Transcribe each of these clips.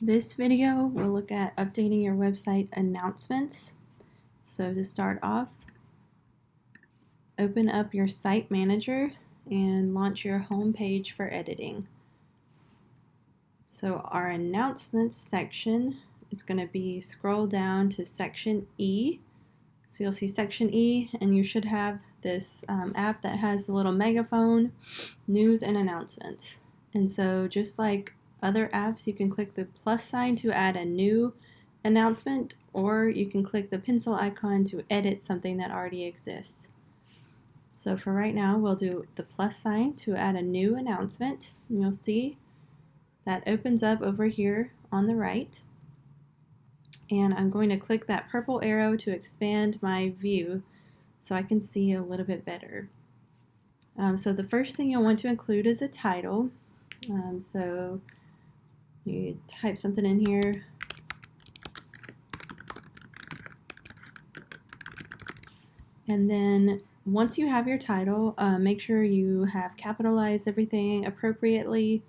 This video will look at updating your website announcements. So to start off, open up your site manager and launch your home page for editing. So our announcements section is going to be scroll down to section E. So you'll see section E, and you should have this app that has the little megaphone, news and announcements. And so just like other apps, you can click the plus sign to add a new announcement, or you can click the pencil icon to edit something that already exists. So for right now, we'll do the plus sign to add a new announcement, and you'll see that opens up over here on the right. And I'm going to click that purple arrow to expand my view so I can see a little bit better. So the first thing you'll want to include is a title. So you type something in here. And then once you have your title, make sure you have capitalized everything appropriately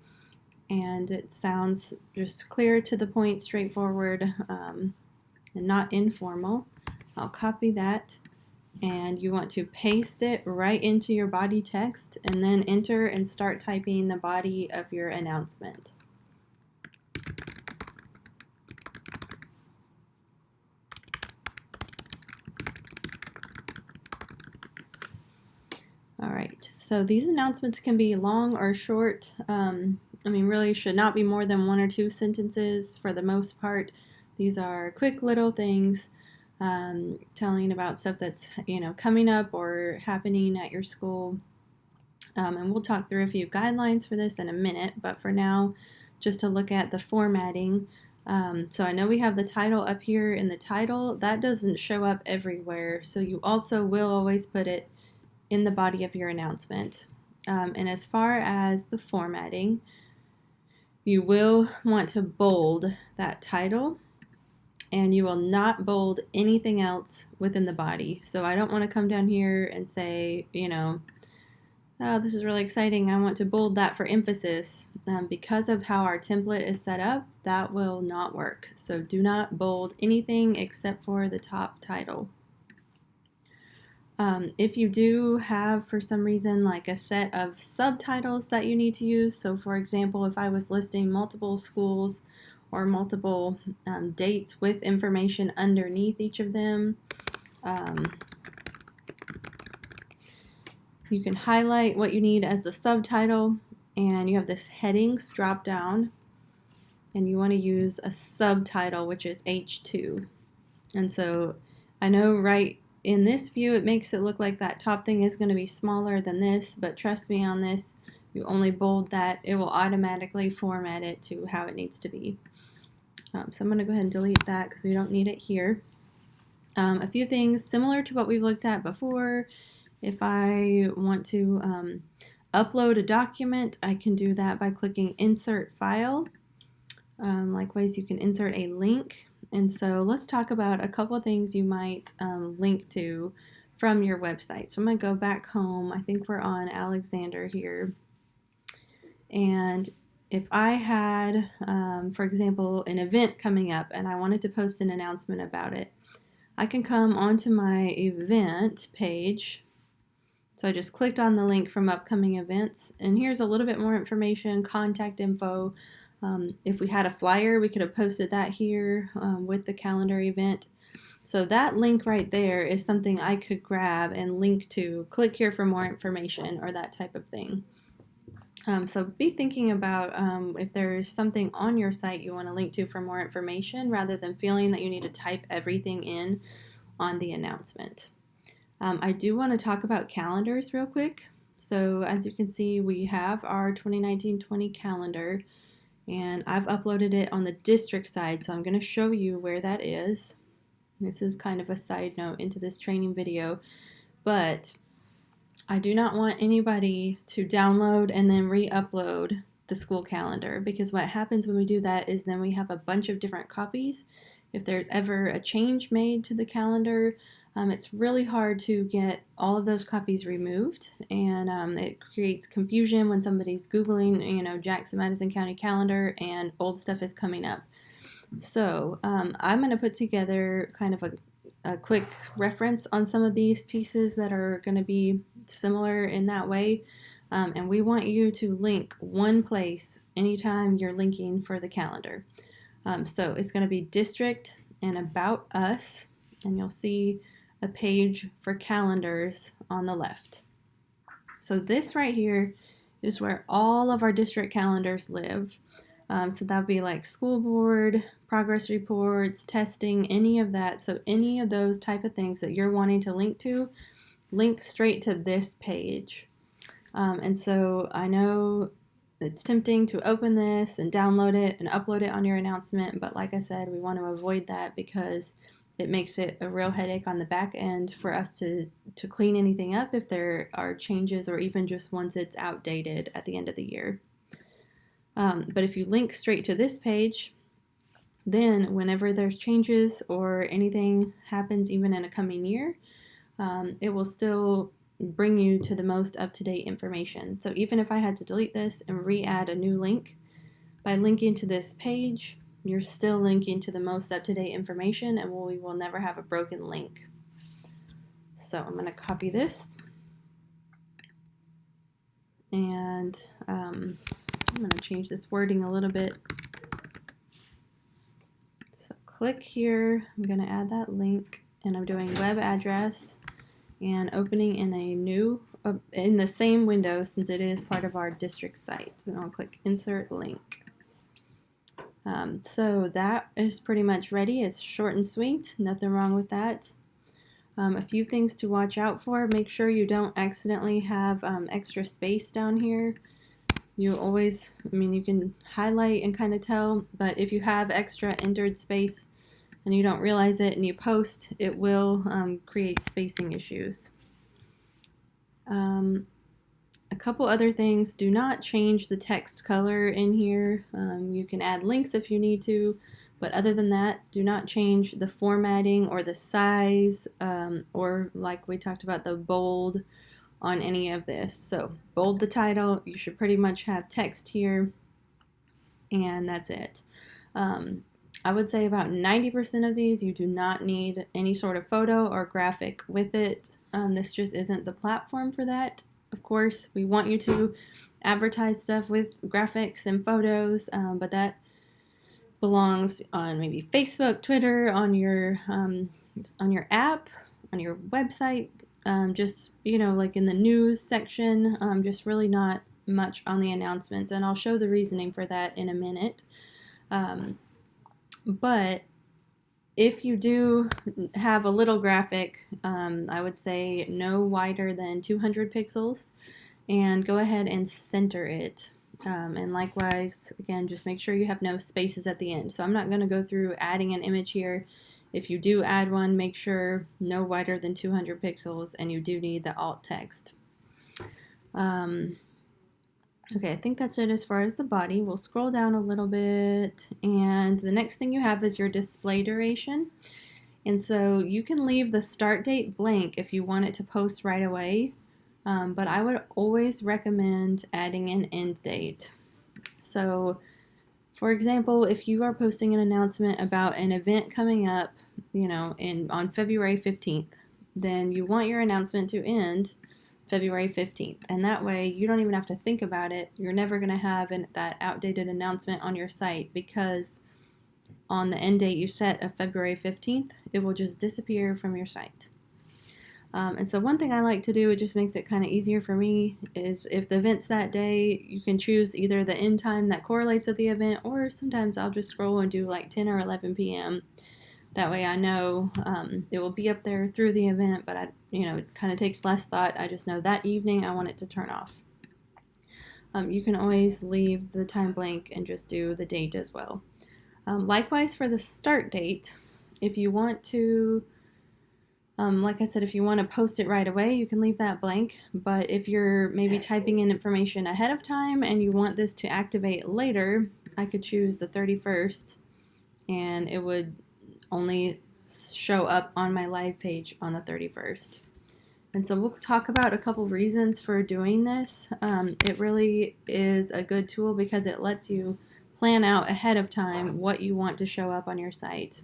and it sounds just clear, to the point, straightforward, and not informal. I'll copy that, and you want to paste it right into your body text and then enter and start typing the body of your announcement. Alright, so these announcements can be long or short. Really should not be more than 1 or 2 sentences for the most part. These are quick little things telling about stuff that's coming up or happening at your school. And we'll talk through a few guidelines for this in a minute, but for now, just to look at the formatting. So I know we have the title up here in the title. That doesn't show up everywhere, so you also will always put it in the body of your announcement. And as far as the formatting, you will want to bold that title, and you will not bold anything else within the body. So I don't want to come down here and say, oh, this is really exciting, I want to bold that for emphasis. Because of how our template is set up, that will not work. So do not bold anything except for the top title. If you do have, for some reason, like a set of subtitles that you need to use, so for example, if I was listing multiple schools or multiple dates with information underneath each of them, you can highlight what you need as the subtitle, and you have this headings drop down, and you want to use a subtitle, which is H2. And so I know right in this view it makes it look like that top thing is going to be smaller than this, but trust me on this, you only bold that, it will automatically format it to how it needs to be. So I'm going to go ahead and delete that because we don't need it here. A few things similar to what we've looked at before. If I want to upload a document, I can do that by clicking Insert File. Likewise, you can insert a link. And so let's talk about a couple of things you might link to from your website. So I'm going to go back home. I think we're on Alexander here. And if I had, for example, an event coming up and I wanted to post an announcement about it, I can come onto my event page. So I just clicked on the link from upcoming events, and here's a little bit more information, contact info. If we had a flyer, we could have posted that here with the calendar event. So that link right there is something I could grab and link to, click here for more information, or that type of thing. So be thinking about if there's something on your site you want to link to for more information, rather than feeling that you need to type everything in on the announcement. I do want to talk about calendars real quick. So as you can see, we have our 2019-20 calendar, and I've uploaded it on the district side, so I'm going to show you where that is. This is kind of a side note into this training video, but I do not want anybody to download and then re-upload the school calendar, because what happens when we do that is then we have a bunch of different copies, if there's ever a change made to the calendar, it's really hard to get all of those copies removed, and it creates confusion when somebody's Googling, Jackson Madison County calendar and old stuff is coming up. So I'm going to put together kind of a quick reference on some of these pieces that are going to be similar in that way. And we want you to link one place anytime you're linking for the calendar. So it's going to be district and about us, and you'll see a page for calendars on the left. So this right here is where all of our district calendars live. So that would be like school board, progress reports, testing, any of that. So any of those type of things that you're wanting to link to, link straight to this page. And so I know it's tempting to open this and download it and upload it on your announcement, but like I said, we want to avoid that because it makes it a real headache on the back end for us to clean anything up if there are changes, or even just once it's outdated at the end of the year. But if you link straight to this page, then whenever there's changes or anything happens even in a coming year, it will still bring you to the most up-to-date information. So even if I had to delete this and re-add a new link, by linking to this page, you're still linking to the most up-to-date information, and we will never have a broken link. So I'm going to copy this, and I'm going to change this wording a little bit. So click here, I'm going to add that link, and I'm doing web address and opening in a new, in the same window since it is part of our district site. So I'll click insert link. So that is pretty much ready. It's short and sweet, nothing wrong with that. A few things to watch out for. Make sure you don't accidentally have extra space down here. You always, you can highlight and kind of tell, but if you have extra entered space and you don't realize it and you post, it will create spacing issues. A couple other things: do not change the text color in here. You can add links if you need to, but other than that, do not change the formatting or the size, or like we talked about, the bold on any of this. So bold the title. You should pretty much have text here, and that's it. I would say about 90% of these you do not need any sort of photo or graphic with it. This just isn't the platform for that. Of course, we want you to advertise stuff with graphics and photos, but that belongs on maybe Facebook, Twitter, on your app, on your website, just like in the news section. Just really not much on the announcements, and I'll show the reasoning for that in a minute. But if you do have a little graphic, I would say no wider than 200 pixels, and go ahead and center it. And likewise, again, just make sure you have no spaces at the end. So I'm not going to go through adding an image here. If you do add one, make sure no wider than 200 pixels, and you do need the alt text. Okay, I think that's it as far as the body. We'll scroll down a little bit, and the next thing you have is your display duration. And so you can leave the start date blank if you want it to post right away, but I would always recommend adding an end date. So, for example, if you are posting an announcement about an event coming up, on February 15th, then you want your announcement to end February 15th, and that way you don't even have to think about it. You're never going to have that outdated announcement on your site, because on the end date you set of February 15th, it will just disappear from your site. And so one thing I like to do, it just makes it kind of easier for me, is if the event's that day, you can choose either the end time that correlates with the event, or sometimes I'll just scroll and do like 10 or 11 p.m. That way I know it will be up there through the event, but it kind of takes less thought. I just know that evening I want it to turn off. You can always leave the time blank and just do the date as well. Likewise for the start date, if you want to, like I said, if you want to post it right away, you can leave that blank. But if you're maybe typing in information ahead of time and you want this to activate later, I could choose the 31st, and it would only show up on my live page on the 31st. And so we'll talk about a couple reasons for doing this. It really is a good tool because it lets you plan out ahead of time what you want to show up on your site.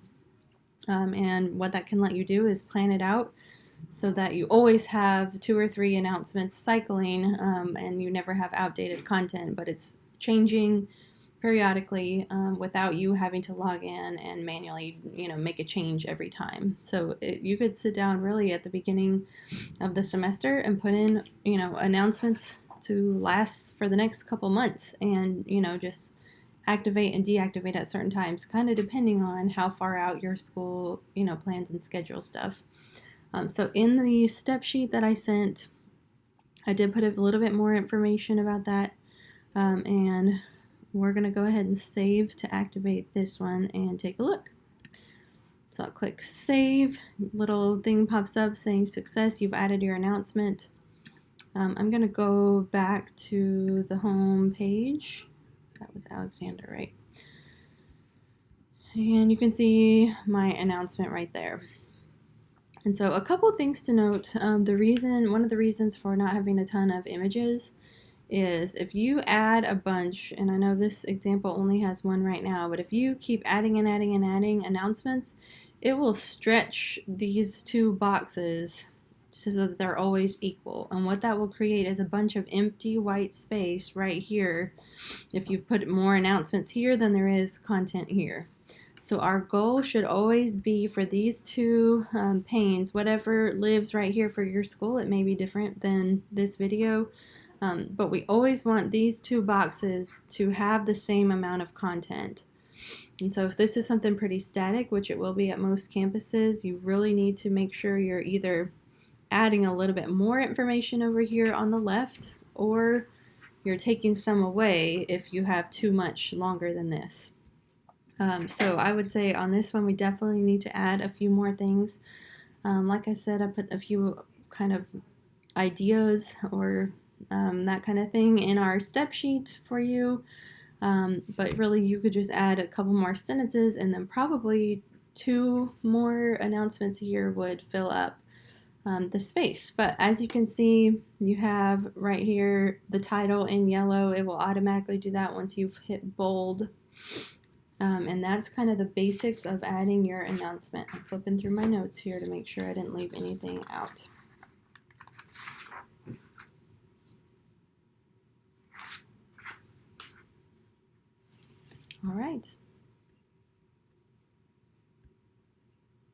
And what that can let you do is plan it out so that you always have 2 or 3 announcements cycling, and you never have outdated content, but it's changing periodically without you having to log in and manually, make a change every time. So you could sit down really at the beginning of the semester and put in, announcements to last for the next couple months, and just activate and deactivate at certain times, kind of depending on how far out your school, plans and schedule stuff. So in the step sheet that I sent, I did put a little bit more information about that, and we're going to go ahead and save to activate this one and take a look. So I'll click save, little thing pops up saying success, you've added your announcement. I'm going to go back to the home page. That was Alexander, right? And you can see my announcement right there. And so a couple things to note. One of the reasons for not having a ton of images is if you add a bunch, and I know this example only has one right now, but if you keep adding and adding and adding announcements, it will stretch these 2 boxes so that they're always equal. And what that will create is a bunch of empty white space right here if you've put more announcements here than there is content here. So our goal should always be for these 2 panes, whatever lives right here for your school. It may be different than this video, but we always want these 2 boxes to have the same amount of content. And so if this is something pretty static, which it will be at most campuses, you really need to make sure you're either adding a little bit more information over here on the left, or you're taking some away if you have too much longer than this. So I would say on this one, we definitely need to add a few more things. Like I said, I put a few kind of ideas or that kind of thing in our step sheet for you. But really, you could just add a couple more sentences, and then probably 2 more announcements here would fill up the space. But as you can see, you have right here the title in yellow. It will automatically do that once you've hit bold. And that's kind of the basics of adding your announcement. I'm flipping through my notes here to make sure I didn't leave anything out. All right.